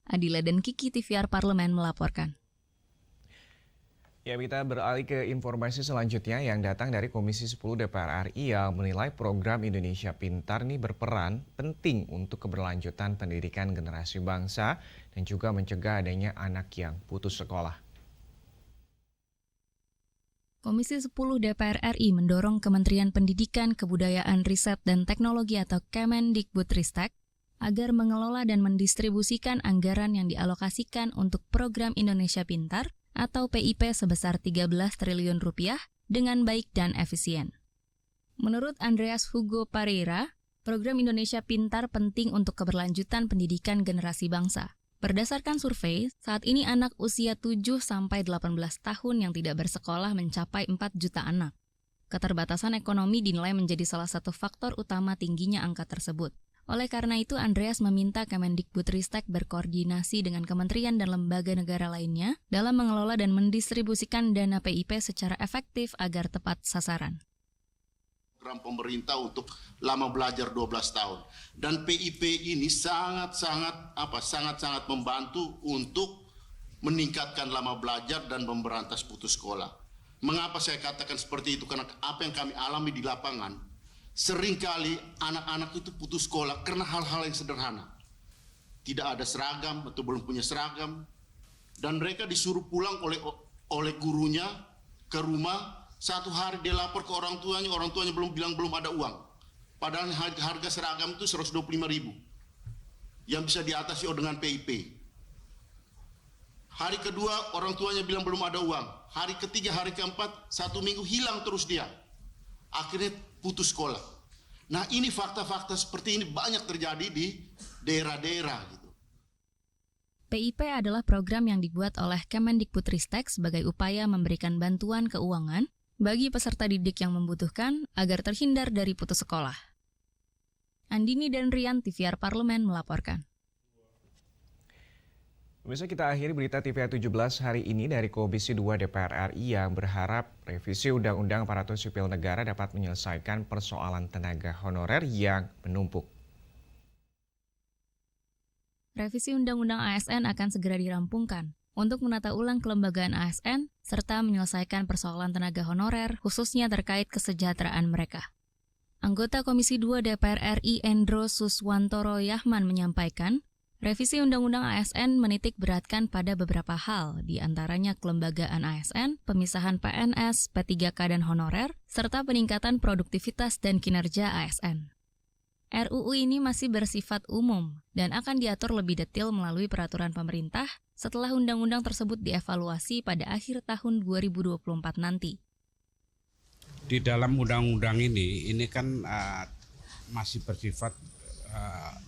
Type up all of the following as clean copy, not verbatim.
Adila dan Kiki TVR Parlemen melaporkan. Ya, kita beralih ke informasi selanjutnya yang datang dari Komisi 10 DPR RI yang menilai program Indonesia Pintar ini berperan penting untuk keberlanjutan pendidikan generasi bangsa dan juga mencegah adanya anak yang putus sekolah. Komisi 10 DPR RI mendorong Kementerian Pendidikan, Kebudayaan, Riset, dan Teknologi atau Kemendikbudristek agar mengelola dan mendistribusikan anggaran yang dialokasikan untuk program Indonesia Pintar atau PIP sebesar 13 triliun rupiah dengan baik dan efisien. Menurut Andreas Hugo Pereira, program Indonesia Pintar penting untuk keberlanjutan pendidikan generasi bangsa. Berdasarkan survei, saat ini anak usia 7-18 tahun yang tidak bersekolah mencapai 4 juta anak. Keterbatasan ekonomi dinilai menjadi salah satu faktor utama tingginya angka tersebut. Oleh karena itu, Andreas meminta Kemendikbudristek berkoordinasi dengan kementerian dan lembaga negara lainnya dalam mengelola dan mendistribusikan dana PIP secara efektif agar tepat sasaran. Program pemerintah untuk lama belajar 12 tahun. Dan PIP ini sangat-sangat membantu untuk meningkatkan lama belajar dan memberantas putus sekolah. Mengapa saya katakan seperti itu? Karena apa yang kami alami di lapangan, seringkali anak-anak itu putus sekolah karena hal-hal yang sederhana. Tidak ada seragam atau belum punya seragam. Dan mereka disuruh pulang oleh gurunya ke rumah. Satu hari dia lapor ke orang tuanya belum ada uang. Padahal harga seragam itu 125.000 yang bisa diatasi dengan PIP. Hari kedua orang tuanya bilang belum ada uang. Hari ketiga, hari keempat, 1 minggu hilang terus dia. Akhirnya putus sekolah. Nah, ini fakta-fakta seperti ini banyak terjadi di daerah-daerah gitu. PIP adalah program yang dibuat oleh Kemendikbudristek sebagai upaya memberikan bantuan keuangan bagi peserta didik yang membutuhkan agar terhindar dari putus sekolah. Andini dan Rian TVR Parlemen melaporkan. Pemirsa, kita akhiri berita TVR 17 hari ini dari Komisi 2 DPR RI yang berharap revisi Undang-Undang Aparatur Sipil Negara dapat menyelesaikan persoalan tenaga honorer yang menumpuk. Revisi Undang-Undang ASN akan segera dirampungkan untuk menata ulang kelembagaan ASN serta menyelesaikan persoalan tenaga honorer, khususnya terkait kesejahteraan mereka. Anggota Komisi 2 DPR RI Endro Suswantoro Yahman menyampaikan, revisi Undang-Undang ASN menitik beratkan pada beberapa hal, di antaranya kelembagaan ASN, pemisahan PNS, P3K dan honorer, serta peningkatan produktivitas dan kinerja ASN. RUU ini masih bersifat umum dan akan diatur lebih detail melalui peraturan pemerintah setelah undang-undang tersebut dievaluasi pada akhir tahun 2024 nanti. Di dalam undang-undang ini kan masih bersifat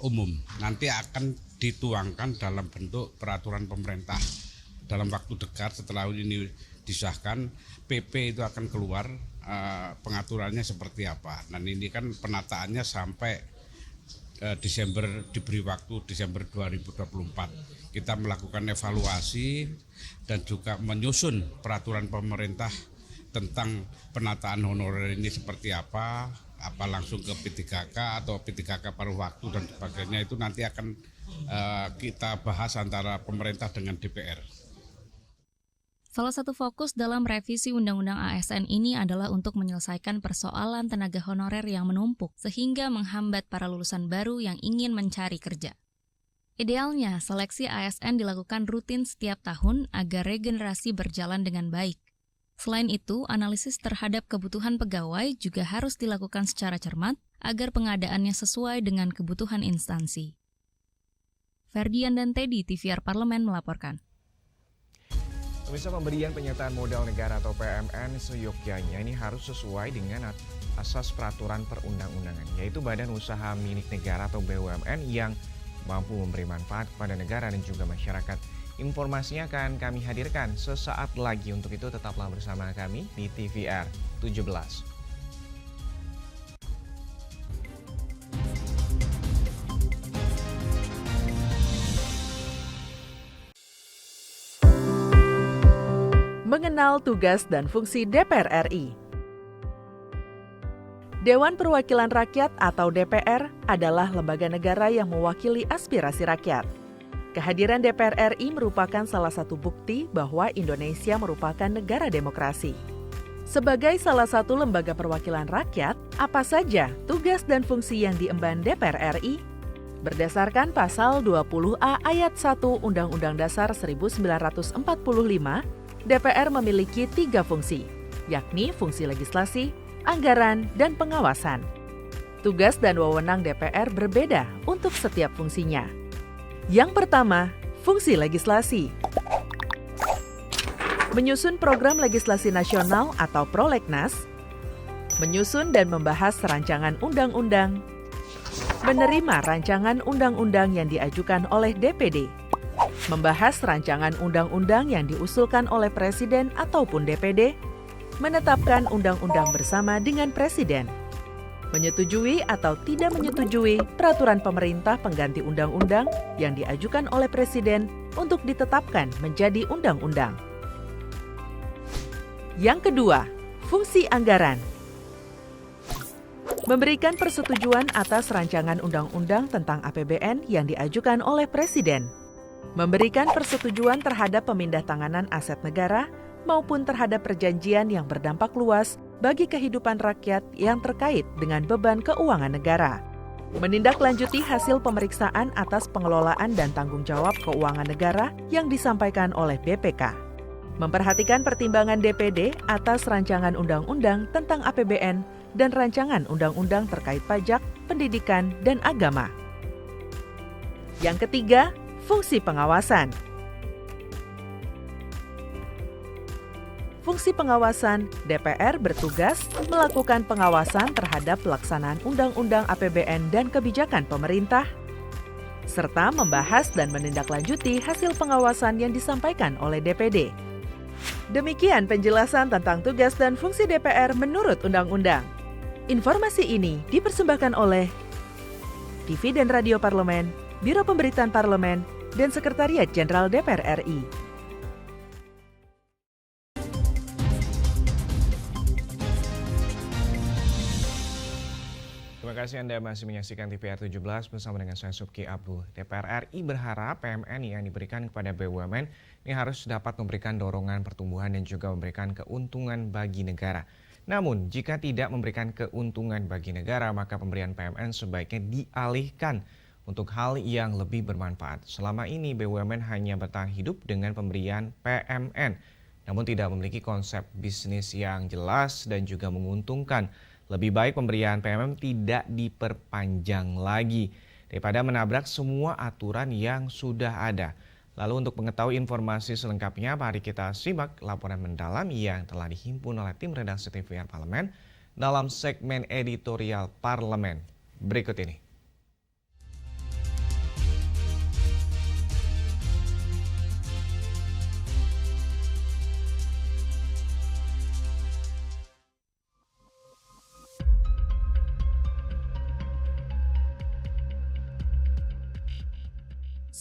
umum. Nanti akan dituangkan dalam bentuk peraturan pemerintah. Dalam waktu dekat setelah ini disahkan, PP itu akan keluar pengaturannya seperti apa. Dan ini kan penataannya sampai Desember, diberi waktu Desember 2024. Kita melakukan evaluasi dan juga menyusun peraturan pemerintah tentang penataan honorer ini seperti apa langsung ke P3K atau P3K paruh waktu dan sebagainya, itu nanti akan kita bahas antara pemerintah dengan DPR. Salah satu fokus dalam revisi Undang-Undang ASN ini adalah untuk menyelesaikan persoalan tenaga honorer yang menumpuk sehingga menghambat para lulusan baru yang ingin mencari kerja. Idealnya, seleksi ASN dilakukan rutin setiap tahun agar regenerasi berjalan dengan baik. Selain itu, analisis terhadap kebutuhan pegawai juga harus dilakukan secara cermat agar pengadaannya sesuai dengan kebutuhan instansi. Ferdian dan Teddy TVR Parlemen melaporkan. Pemirsa, pemberian penyertaan modal negara atau PMN seyogyanya ini harus sesuai dengan asas peraturan perundang-undangan, yaitu Badan Usaha Milik Negara atau BUMN yang mampu memberi manfaat kepada negara dan juga masyarakat. Informasinya akan kami hadirkan sesaat lagi. Untuk itu tetaplah bersama kami di TVR 17. Mengenal tugas dan fungsi DPR RI. Dewan Perwakilan Rakyat atau DPR adalah lembaga negara yang mewakili aspirasi rakyat. Kehadiran DPR RI merupakan salah satu bukti bahwa Indonesia merupakan negara demokrasi. Sebagai salah satu lembaga perwakilan rakyat, apa saja tugas dan fungsi yang diemban DPR RI? Berdasarkan pasal 20A ayat 1 Undang-Undang Dasar 1945, DPR memiliki 3 fungsi, yakni fungsi legislasi, anggaran, dan pengawasan. Tugas dan wewenang DPR berbeda untuk setiap fungsinya. Yang pertama, fungsi legislasi. Menyusun program legislasi nasional atau prolegnas, menyusun dan membahas rancangan undang-undang, menerima rancangan undang-undang yang diajukan oleh DPD, membahas rancangan undang-undang yang diusulkan oleh Presiden ataupun DPD, menetapkan undang-undang bersama dengan Presiden, menyetujui atau tidak menyetujui peraturan pemerintah pengganti undang-undang yang diajukan oleh Presiden untuk ditetapkan menjadi undang-undang. Yang kedua, fungsi anggaran. Memberikan persetujuan atas rancangan undang-undang tentang APBN yang diajukan oleh Presiden. Memberikan persetujuan terhadap pemindahntanganan aset negara maupun terhadap perjanjian yang berdampak luas bagi kehidupan rakyat yang terkait dengan beban keuangan negara. Menindaklanjuti hasil pemeriksaan atas pengelolaan dan tanggung jawab keuangan negara yang disampaikan oleh BPK. Memperhatikan pertimbangan DPD atas rancangan undang-undang tentang APBN dan rancangan undang-undang terkait pajak, pendidikan, dan agama. Yang ketiga, fungsi pengawasan. Fungsi pengawasan, DPR bertugas melakukan pengawasan terhadap pelaksanaan Undang-Undang APBN dan kebijakan pemerintah, serta membahas dan menindaklanjuti hasil pengawasan yang disampaikan oleh DPD. Demikian penjelasan tentang tugas dan fungsi DPR menurut Undang-Undang. Informasi ini dipersembahkan oleh TV dan Radio Parlemen, Biro Pemberitaan Parlemen, dan Sekretariat Jenderal DPR RI. Terima kasih Anda masih menyaksikan TVR 17 bersama dengan saya Subki Abdul. DPR RI berharap PMN yang diberikan kepada BUMN ini harus dapat memberikan dorongan pertumbuhan dan juga memberikan keuntungan bagi negara. Namun, jika tidak memberikan keuntungan bagi negara, maka pemberian PMN sebaiknya dialihkan untuk hal yang lebih bermanfaat. Selama ini BUMN hanya bertahan hidup dengan pemberian PMN, namun tidak memiliki konsep bisnis yang jelas dan juga menguntungkan. Lebih baik pemberian PMN tidak diperpanjang lagi daripada menabrak semua aturan yang sudah ada. Lalu untuk mengetahui informasi selengkapnya, mari kita simak laporan mendalam yang telah dihimpun oleh tim redaksi TVR Parlemen dalam segmen editorial Parlemen. Berikut ini.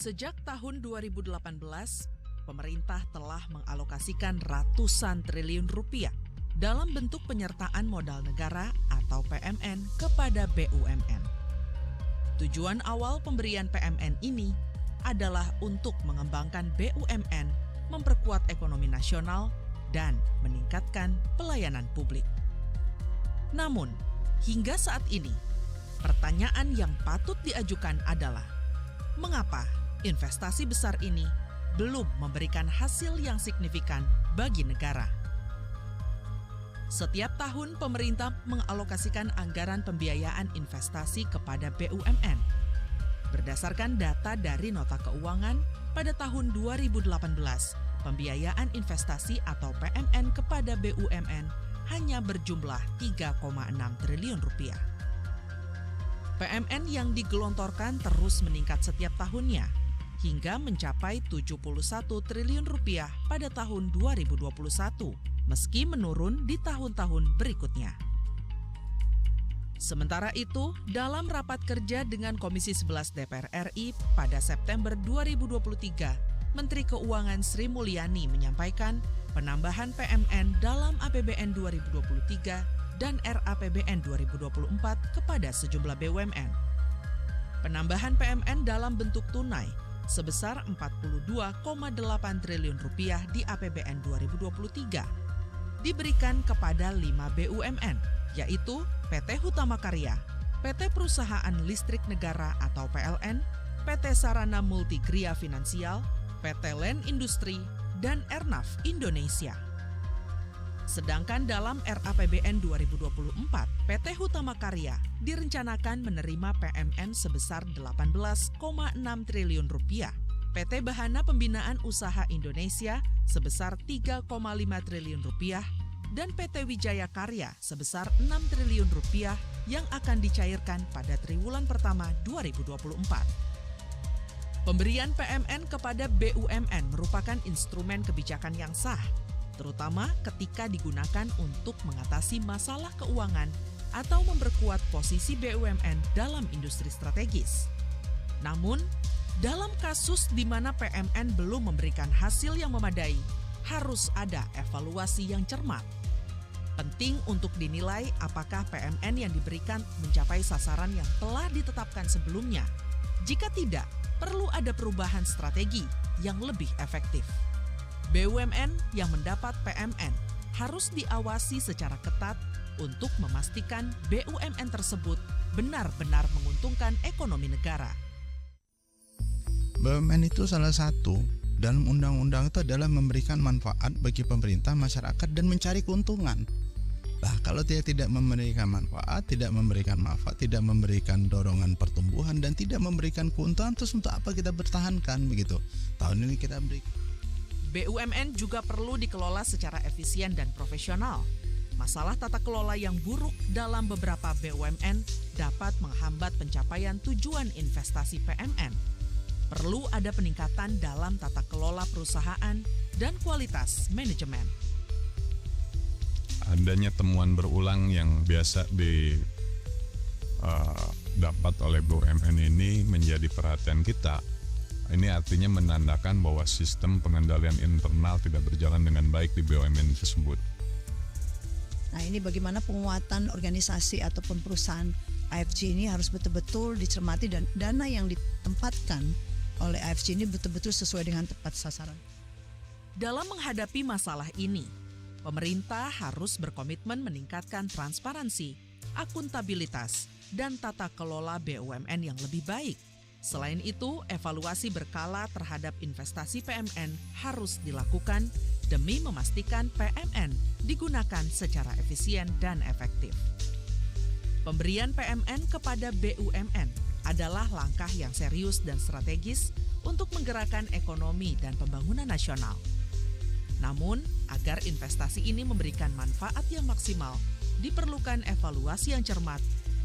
Sejak tahun 2018, pemerintah telah mengalokasikan ratusan triliun rupiah dalam bentuk penyertaan modal negara atau PMN kepada BUMN. Tujuan awal pemberian PMN ini adalah untuk mengembangkan BUMN, memperkuat ekonomi nasional, dan meningkatkan pelayanan publik. Namun, hingga saat ini, pertanyaan yang patut diajukan adalah, mengapa investasi besar ini belum memberikan hasil yang signifikan bagi negara? Setiap tahun pemerintah mengalokasikan anggaran pembiayaan investasi kepada BUMN. Berdasarkan data dari Nota Keuangan, pada tahun 2018, pembiayaan investasi atau PMN kepada BUMN hanya berjumlah 3,6 triliun rupiah. PMN yang digelontorkan terus meningkat setiap tahunnya, hingga mencapai 71 triliun rupiah pada tahun 2021, meski menurun di tahun-tahun berikutnya. Sementara itu, dalam rapat kerja dengan Komisi 11 DPR RI pada September 2023, Menteri Keuangan Sri Mulyani menyampaikan penambahan PMN dalam APBN 2023 dan RAPBN 2024 kepada sejumlah BUMN. Penambahan PMN dalam bentuk tunai sebesar Rp42,8 triliun di APBN 2023 diberikan kepada 5 BUMN, yaitu PT Hutama Karya, PT Perusahaan Listrik Negara atau PLN, PT Sarana Multigria Finansial, PT Land Industri, dan Airnav Indonesia. Sedangkan dalam RAPBN 2024, PT Hutama Karya direncanakan menerima PMN sebesar Rp18,6 triliun, PT Bahana Pembinaan Usaha Indonesia sebesar Rp3,5 triliun, dan PT Wijaya Karya sebesar Rp6 triliun yang akan dicairkan pada triwulan pertama 2024. Pemberian PMN kepada BUMN merupakan instrumen kebijakan yang sah, terutama ketika digunakan untuk mengatasi masalah keuangan atau memperkuat posisi BUMN dalam industri strategis. Namun, dalam kasus di mana PMN belum memberikan hasil yang memadai, harus ada evaluasi yang cermat. Penting untuk dinilai apakah PMN yang diberikan mencapai sasaran yang telah ditetapkan sebelumnya. Jika tidak, perlu ada perubahan strategi yang lebih efektif. BUMN yang mendapat PMN harus diawasi secara ketat untuk memastikan BUMN tersebut benar-benar menguntungkan ekonomi negara. BUMN itu salah satu dalam undang-undang itu adalah memberikan manfaat bagi pemerintah, masyarakat, dan mencari keuntungan. Nah, kalau dia tidak memberikan manfaat, tidak memberikan dorongan pertumbuhan, dan tidak memberikan keuntungan, terus untuk apa kita bertahankan begitu? Tahun ini kita beri. BUMN juga perlu dikelola secara efisien dan profesional. Masalah tata kelola yang buruk dalam beberapa BUMN dapat menghambat pencapaian tujuan investasi PMN. Perlu ada peningkatan dalam tata kelola perusahaan dan kualitas manajemen. Adanya temuan berulang yang biasa dapat oleh BUMN ini menjadi perhatian kita. Ini artinya menandakan bahwa sistem pengendalian internal tidak berjalan dengan baik di BUMN tersebut. Nah, ini bagaimana penguatan organisasi ataupun perusahaan AFC ini harus betul-betul dicermati dan dana yang ditempatkan oleh AFC ini betul-betul sesuai dengan tepat sasaran. Dalam menghadapi masalah ini, pemerintah harus berkomitmen meningkatkan transparansi, akuntabilitas, dan tata kelola BUMN yang lebih baik. Selain itu, evaluasi berkala terhadap investasi PMN harus dilakukan demi memastikan PMN digunakan secara efisien dan efektif. Pemberian PMN kepada BUMN adalah langkah yang serius dan strategis untuk menggerakkan ekonomi dan pembangunan nasional. Namun, agar investasi ini memberikan manfaat yang maksimal, diperlukan evaluasi yang cermat,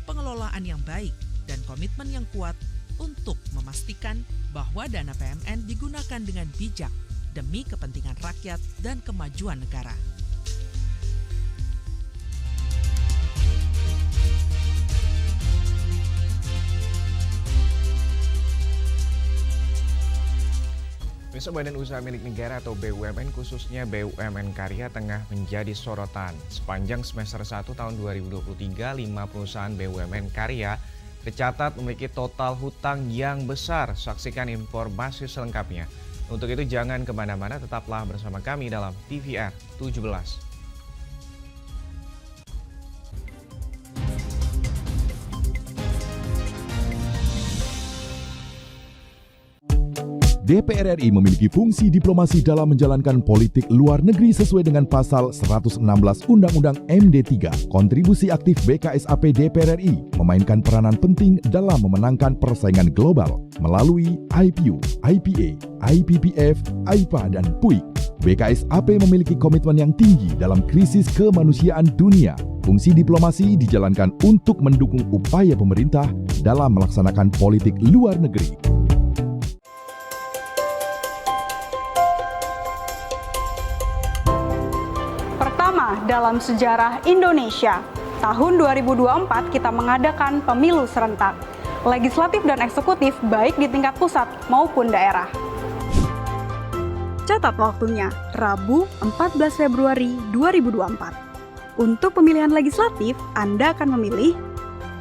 pengelolaan yang baik, dan komitmen yang kuat untuk memastikan bahwa dana PMN digunakan dengan bijak demi kepentingan rakyat dan kemajuan negara. Pemirsa, Badan Usaha Milik Negara atau BUMN khususnya BUMN Karya tengah menjadi sorotan. Sepanjang semester 1 tahun 2023, 5 perusahaan BUMN Karya tercatat memiliki total hutang yang besar. Saksikan informasi selengkapnya. Untuk itu jangan kemana-mana, tetaplah bersama kami dalam TVR 17. DPR RI memiliki fungsi diplomasi dalam menjalankan politik luar negeri sesuai dengan pasal 116 Undang-Undang MD3. Kontribusi aktif BKSAP DPR RI memainkan peranan penting dalam memenangkan persaingan global melalui IPU, IPA, IPPF, IPA, dan PUIK. BKSAP memiliki komitmen yang tinggi dalam krisis kemanusiaan dunia. Fungsi diplomasi dijalankan untuk mendukung upaya pemerintah dalam melaksanakan politik luar negeri. Dalam sejarah Indonesia, tahun 2024 kita mengadakan pemilu serentak, legislatif dan eksekutif baik di tingkat pusat maupun daerah. Catat waktunya, Rabu 14 Februari 2024. Untuk pemilihan legislatif, Anda akan memilih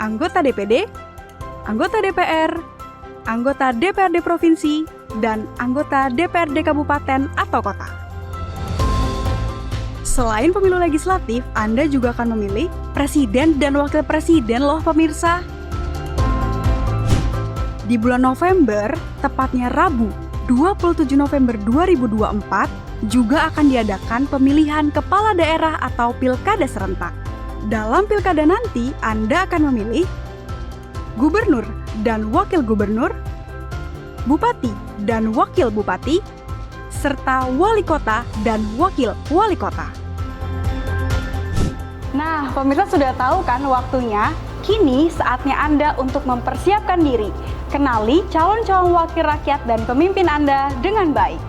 anggota DPD, anggota DPR, anggota DPRD Provinsi, dan anggota DPRD kabupaten atau kota. Selain pemilu legislatif, Anda juga akan memilih presiden dan wakil presiden loh pemirsa. Di bulan November, tepatnya Rabu 27 November 2024, juga akan diadakan pemilihan kepala daerah atau pilkada serentak. Dalam pilkada nanti, Anda akan memilih gubernur dan wakil gubernur, bupati dan wakil bupati, serta wali kota dan wakil wali kota. Nah, pemirsa sudah tahu kan waktunya? Kini saatnya Anda untuk mempersiapkan diri. Kenali calon-calon wakil rakyat dan pemimpin Anda dengan baik.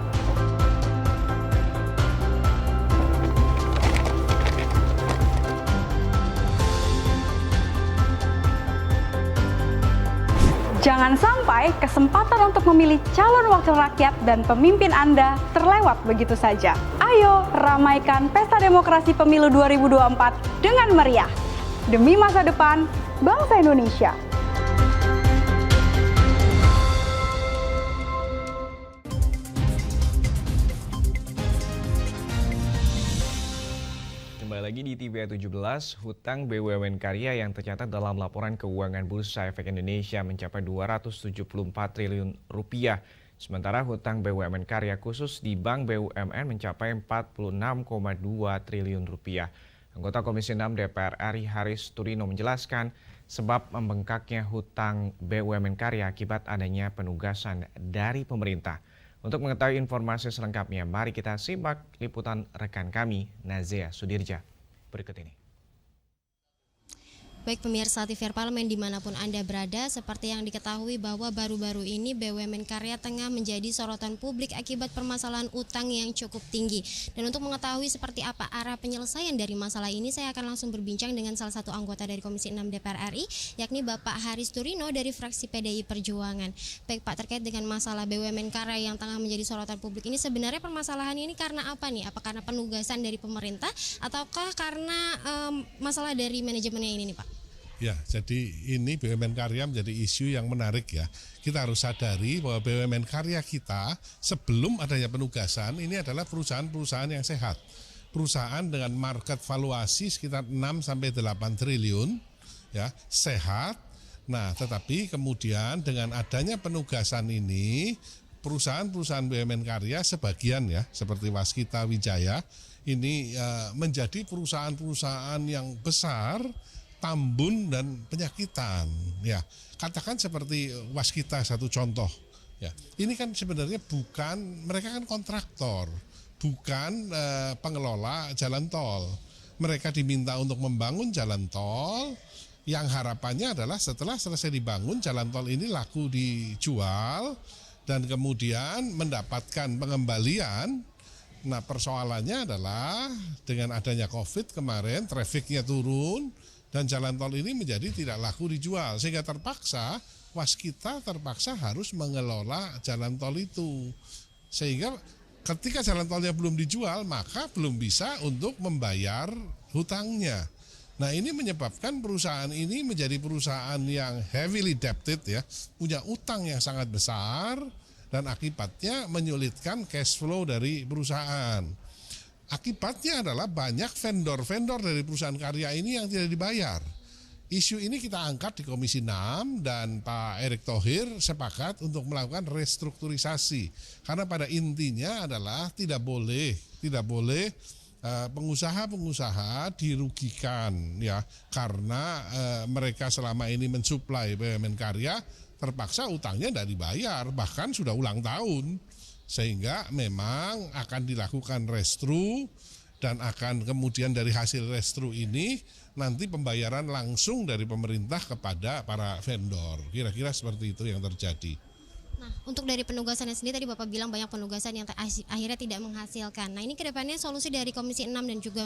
Jangan sampai kesempatan untuk memilih calon wakil rakyat dan pemimpin Anda terlewat begitu saja. Ayo ramaikan pesta demokrasi pemilu 2024 dengan meriah. Demi masa depan bangsa Indonesia. Lagi di TVA 17, hutang BUMN Karya yang tercatat dalam laporan keuangan Bursa Efek Indonesia mencapai 274 triliun rupiah. Sementara hutang BUMN Karya khusus di Bank BUMN mencapai 46,2 triliun rupiah. Anggota Komisi 6 DPR RI Haris Turino menjelaskan sebab membengkaknya hutang BUMN Karya akibat adanya penugasan dari pemerintah. Untuk mengetahui informasi selengkapnya, mari kita simak liputan rekan kami, Nazia Sudirja. Berikut ini. Baik pemirsa TVR Parlemen dimanapun Anda berada, seperti yang diketahui bahwa baru-baru ini BUMN Karya tengah menjadi sorotan publik akibat permasalahan utang yang cukup tinggi. Dan untuk mengetahui seperti apa arah penyelesaian dari masalah ini, saya akan langsung berbincang dengan salah satu anggota dari Komisi 6 DPR RI, yakni Bapak Haris Turino dari fraksi PDI Perjuangan. Baik Pak, terkait dengan masalah BUMN Karya yang tengah menjadi sorotan publik ini, sebenarnya permasalahan ini karena apa nih? Apa karena penugasan dari pemerintah ataukah karena masalah dari manajemennya ini nih Pak? Ya, jadi ini BUMN Karya menjadi isu yang menarik ya. Kita harus sadari bahwa BUMN Karya kita sebelum adanya penugasan ini adalah perusahaan-perusahaan yang sehat. Perusahaan dengan market valuasi sekitar 6-8 triliun, ya, sehat. Nah, tetapi kemudian dengan adanya penugasan ini, perusahaan-perusahaan BUMN Karya sebagian ya, seperti Waskita Wijaya, ini menjadi perusahaan-perusahaan yang besar, tambun dan penyakitan, ya. Katakan seperti Waskita satu contoh, ya. Ini kan sebenarnya bukan, mereka kan kontraktor, bukan pengelola jalan tol. Mereka diminta untuk membangun jalan tol, yang harapannya adalah setelah selesai dibangun jalan tol ini laku dijual dan kemudian mendapatkan pengembalian. Nah, persoalannya adalah dengan adanya COVID kemarin, trafiknya turun, dan jalan tol ini menjadi tidak laku dijual, sehingga terpaksa Waskita terpaksa harus mengelola jalan tol itu. Sehingga ketika jalan tolnya belum dijual, maka belum bisa untuk membayar hutangnya. Nah, ini menyebabkan perusahaan ini menjadi perusahaan yang heavily debted ya, punya utang yang sangat besar dan akibatnya menyulitkan cash flow dari perusahaan. Akibatnya adalah banyak vendor-vendor dari perusahaan karya ini yang tidak dibayar. Isu ini kita angkat di Komisi 6 dan Pak Erick Thohir sepakat untuk melakukan restrukturisasi. Karena pada intinya adalah tidak boleh pengusaha-pengusaha dirugikan ya, karena mereka selama ini mensuplai BUMN Karya, terpaksa utangnya tidak dibayar, bahkan sudah ulang tahun. Sehingga memang akan dilakukan restru dan akan kemudian dari hasil restru ini nanti pembayaran langsung dari pemerintah kepada para vendor. Kira-kira seperti itu yang terjadi. Nah, untuk dari penugasannya sendiri tadi Bapak bilang banyak penugasan yang akhirnya tidak menghasilkan. Nah, ini kedepannya solusi dari Komisi 6 dan juga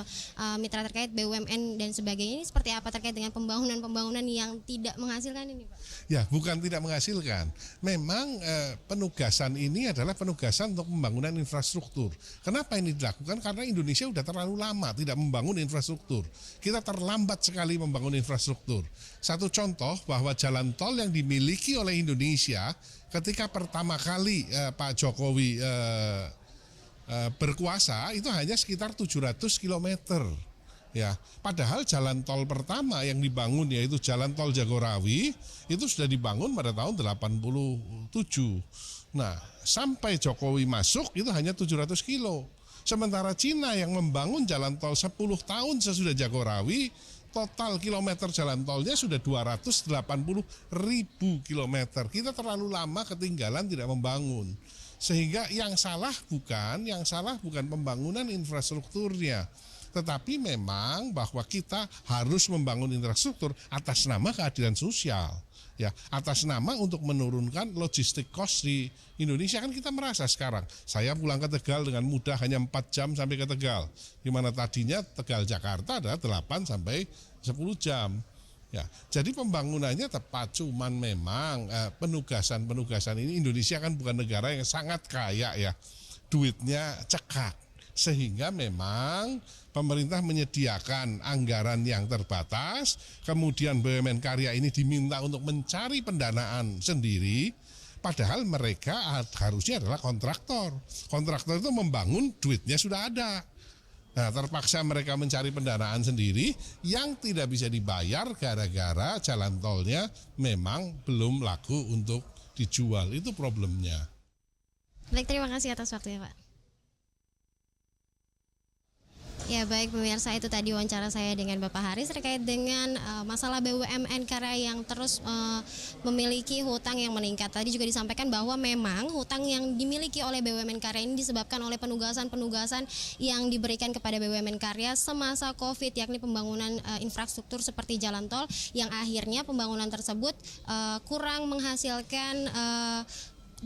mitra terkait BUMN dan sebagainya ini seperti apa terkait dengan pembangunan yang tidak menghasilkan ini Pak? Ya, bukan tidak menghasilkan. Memang penugasan ini adalah penugasan untuk pembangunan infrastruktur. Kenapa ini dilakukan? Karena Indonesia sudah terlalu lama tidak membangun infrastruktur. Kita terlambat sekali membangun infrastruktur. Satu contoh bahwa jalan tol yang dimiliki oleh Indonesia ketika pertama kali Pak Jokowi berkuasa itu hanya sekitar 700 km. Ya, padahal jalan tol pertama yang dibangun yaitu jalan tol Jagorawi itu sudah dibangun pada tahun 87. Nah, sampai Jokowi masuk itu hanya 700 kilo. Sementara Cina yang membangun jalan tol 10 tahun sesudah Jagorawi, total kilometer jalan tolnya sudah 280.000 kilometer. Kita terlalu lama ketinggalan tidak membangun. Sehingga yang salah bukan pembangunan infrastrukturnya. Tetapi memang bahwa kita harus membangun infrastruktur atas nama keadilan sosial. Ya, atas nama untuk menurunkan logistik cost di Indonesia. Kan kita merasa sekarang, saya pulang ke Tegal dengan mudah hanya 4 jam sampai ke Tegal. Di mana tadinya Tegal Jakarta adalah 8 sampai 10 jam. Ya, jadi pembangunannya tepat, cuman memang penugasan ini Indonesia kan bukan negara yang sangat kaya ya. Duitnya cekak. Sehingga memang pemerintah menyediakan anggaran yang terbatas, kemudian BUMN karya ini diminta untuk mencari pendanaan sendiri, padahal mereka harusnya adalah kontraktor. Kontraktor itu membangun, duitnya sudah ada. Nah, terpaksa mereka mencari pendanaan sendiri yang tidak bisa dibayar gara-gara jalan tolnya memang belum laku untuk dijual. Itu problemnya. Baik, terima kasih atas waktunya, Pak. Ya baik pemirsa, itu tadi wawancara saya dengan Bapak Haris terkait dengan masalah BUMN karya yang terus memiliki hutang yang meningkat. Tadi juga disampaikan bahwa memang hutang yang dimiliki oleh BUMN karya ini disebabkan oleh penugasan-penugasan yang diberikan kepada BUMN karya semasa COVID, yakni pembangunan infrastruktur seperti jalan tol yang akhirnya pembangunan tersebut kurang menghasilkan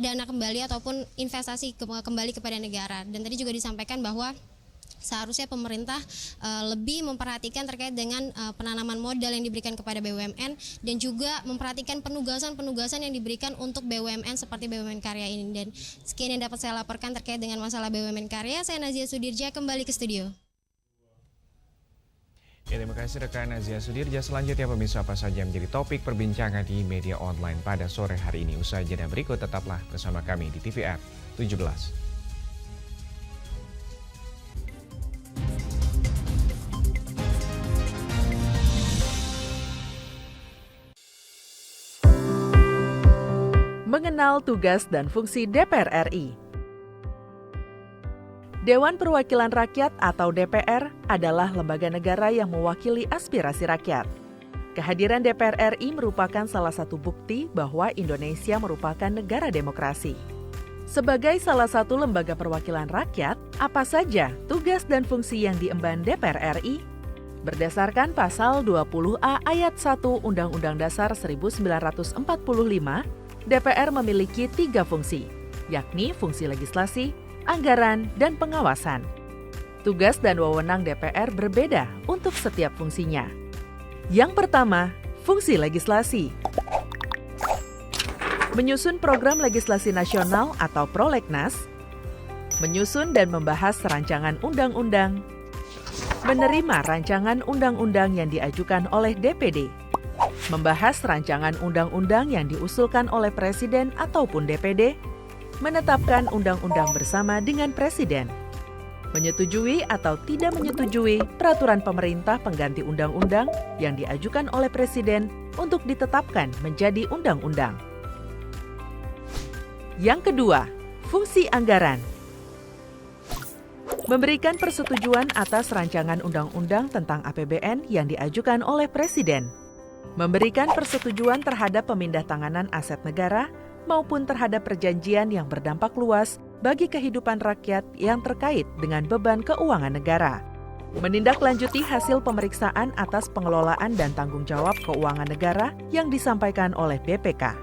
dana kembali ataupun investasi kembali kepada negara. Dan tadi juga disampaikan bahwa seharusnya pemerintah lebih memperhatikan terkait dengan penanaman modal yang diberikan kepada BUMN dan juga memperhatikan penugasan-penugasan yang diberikan untuk BUMN seperti BUMN karya ini. Dan sekian yang dapat saya laporkan terkait dengan masalah BUMN karya. Saya Nazia Sudirja, kembali ke studio. Ya, terima kasih rekan Nazia Sudirja. Selanjutnya pemirsa, apa saja menjadi topik perbincangan di media online pada sore hari ini. Usai jeda berikut, tetaplah bersama kami di TVR 17. Mengenal tugas dan fungsi DPR RI. Dewan Perwakilan Rakyat atau DPR adalah lembaga negara yang mewakili aspirasi rakyat. Kehadiran DPR RI merupakan salah satu bukti bahwa Indonesia merupakan negara demokrasi. Sebagai salah satu lembaga perwakilan rakyat, apa saja tugas dan fungsi yang diemban DPR RI? Berdasarkan pasal 20A ayat 1 Undang-Undang Dasar 1945, DPR memiliki 3 fungsi, yakni fungsi legislasi, anggaran, dan pengawasan. Tugas dan wewenang DPR berbeda untuk setiap fungsinya. Yang pertama, fungsi legislasi. Menyusun program legislasi nasional atau prolegnas, menyusun dan membahas rancangan undang-undang, menerima rancangan undang-undang yang diajukan oleh DPD, membahas rancangan undang-undang yang diusulkan oleh Presiden ataupun DPD, menetapkan undang-undang bersama dengan Presiden, menyetujui atau tidak menyetujui peraturan pemerintah pengganti undang-undang yang diajukan oleh Presiden untuk ditetapkan menjadi undang-undang. Yang kedua, fungsi anggaran. Memberikan persetujuan atas rancangan undang-undang tentang APBN yang diajukan oleh Presiden. Memberikan persetujuan terhadap pemindahntanganan aset negara maupun terhadap perjanjian yang berdampak luas bagi kehidupan rakyat yang terkait dengan beban keuangan negara. Menindaklanjuti hasil pemeriksaan atas pengelolaan dan tanggung jawab keuangan negara yang disampaikan oleh BPK.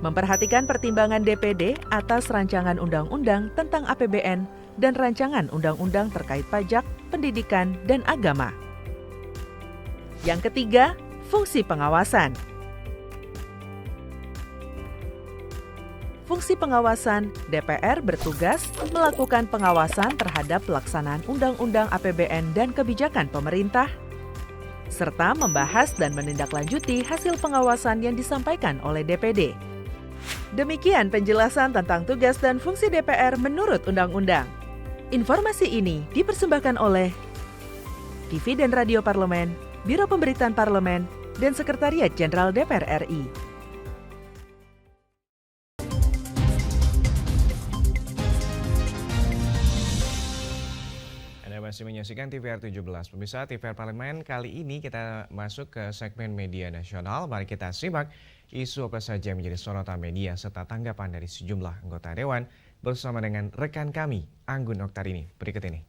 Memperhatikan pertimbangan DPD atas rancangan undang-undang tentang APBN dan rancangan undang-undang terkait pajak, pendidikan, dan agama. Yang ketiga, fungsi pengawasan. Fungsi pengawasan, DPR bertugas melakukan pengawasan terhadap pelaksanaan Undang-Undang APBN dan kebijakan pemerintah, serta membahas dan menindaklanjuti hasil pengawasan yang disampaikan oleh DPD. Demikian penjelasan tentang tugas dan fungsi DPR menurut Undang-Undang. Informasi ini dipersembahkan oleh TV dan Radio Parlemen, Biro Pemberitaan Parlemen, dan Sekretariat Jenderal DPR RI. Anda masih menyaksikan TVR 17. Pemirsa, TVR Parlemen kali ini kita masuk ke segmen media nasional. Mari kita simak isu apa saja yang menjadi sorotan media serta tanggapan dari sejumlah anggota Dewan bersama dengan rekan kami, Anggun Oktarini. Berikut ini.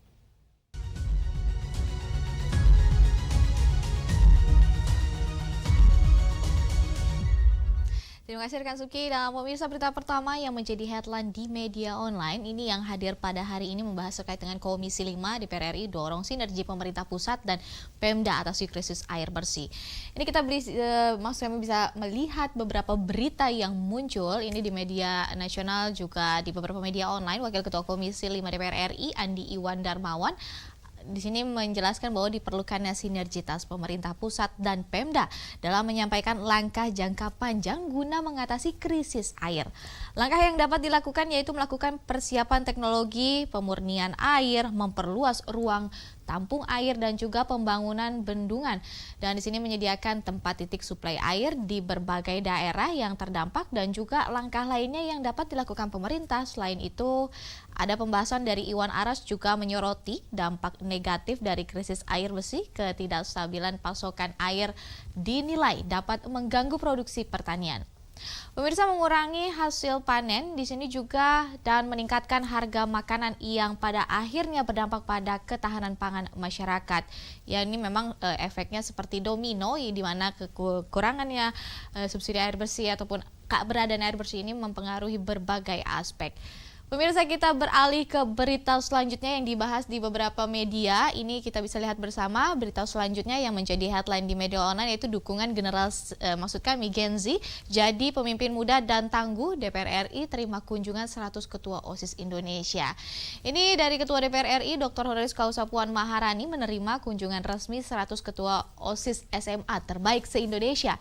Terima kasih rekan Suki. Dan pemirsa, berita pertama yang menjadi headline di media online ini yang hadir pada hari ini membahas terkait dengan Komisi 5 DPR RI dorong sinergi pemerintah pusat dan Pemda atasi krisis air bersih. Ini kita maksudnya bisa melihat beberapa berita yang muncul ini di media nasional juga di beberapa media online. Wakil Ketua Komisi 5 DPR RI Andi Iwan Darmawan di sini menjelaskan bahwa diperlukannya sinergitas pemerintah pusat dan Pemda dalam menyampaikan langkah jangka panjang guna mengatasi krisis air. Langkah yang dapat dilakukan yaitu melakukan persiapan teknologi pemurnian air, memperluas ruang tampung air dan juga pembangunan bendungan. Dan di sini menyediakan tempat titik suplai air di berbagai daerah yang terdampak dan juga langkah lainnya yang dapat dilakukan pemerintah. Selain itu, ada pembahasan dari Iwan Aras juga menyoroti dampak negatif dari krisis air bersih. Ketidakstabilan pasokan air dinilai dapat mengganggu produksi pertanian. Pemirsa, mengurangi hasil panen di sini juga dan meningkatkan harga makanan yang pada akhirnya berdampak pada ketahanan pangan masyarakat. Ya, ini memang efeknya seperti domino di mana kekurangannya subsidi air bersih ataupun keberadaan air bersih ini mempengaruhi berbagai aspek. Pemirsa, kita beralih ke berita selanjutnya yang dibahas di beberapa media. Ini kita bisa lihat bersama berita selanjutnya yang menjadi headline di media online yaitu dukungan maksud kami Gen Z jadi pemimpin muda dan tangguh. DPR RI terima kunjungan 100 ketua OSIS Indonesia. Ini dari Ketua DPR RI Dr. Honoris Causa Puan Maharani menerima kunjungan resmi 100 ketua OSIS SMA terbaik se-Indonesia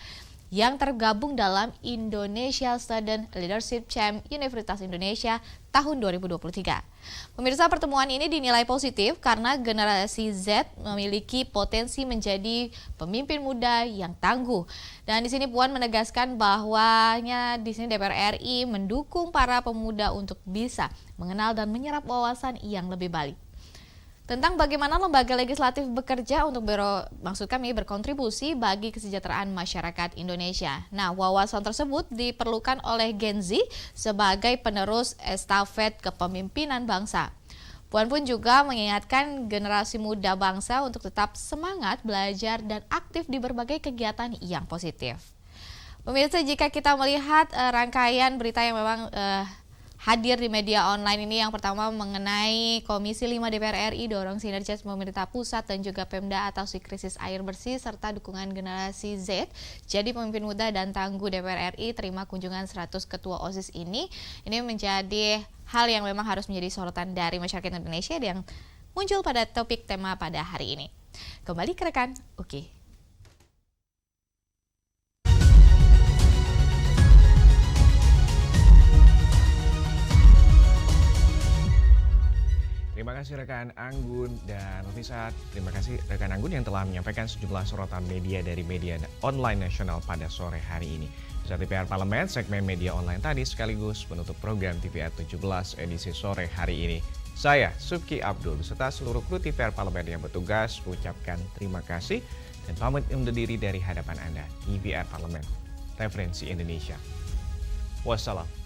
yang tergabung dalam Indonesia Student Leadership Champ Universitas Indonesia tahun 2023. Pemirsa, pertemuan ini dinilai positif karena generasi Z memiliki potensi menjadi pemimpin muda yang tangguh. Dan di sini Puan menegaskan bahwanya di sini DPR RI mendukung para pemuda untuk bisa mengenal dan menyerap wawasan yang lebih baik tentang bagaimana lembaga legislatif bekerja untuk berkontribusi bagi kesejahteraan masyarakat Indonesia. Nah, wawasan tersebut diperlukan oleh Gen Z sebagai penerus estafet kepemimpinan bangsa. Puan pun juga mengingatkan generasi muda bangsa untuk tetap semangat belajar dan aktif di berbagai kegiatan yang positif. Pemirsa, jika kita melihat rangkaian berita yang memang hadir di media online ini, yang pertama mengenai Komisi 5 DPR RI dorong sinergitas pemerintah pusat dan juga Pemda atasi krisis air bersih serta dukungan generasi Z jadi pemimpin muda dan tangguh. DPR RI terima kunjungan 100 ketua OSIS ini menjadi hal yang memang harus menjadi sorotan dari masyarakat Indonesia yang muncul pada topik tema pada hari ini. Kembali ke rekan Uki. Terima kasih rekan Anggun dan pemirsa, terima kasih rekan Anggun yang telah menyampaikan sejumlah sorotan media dari media online nasional pada sore hari ini. Saat TVR Parlemen, segmen media online tadi sekaligus penutup program TVR 17 edisi sore hari ini. Saya, Subki Abdul, beserta seluruh kru TVR Parlemen yang bertugas mengucapkan terima kasih dan pamit undur diri dari hadapan Anda. TVR Parlemen, referensi Indonesia. Wassalam.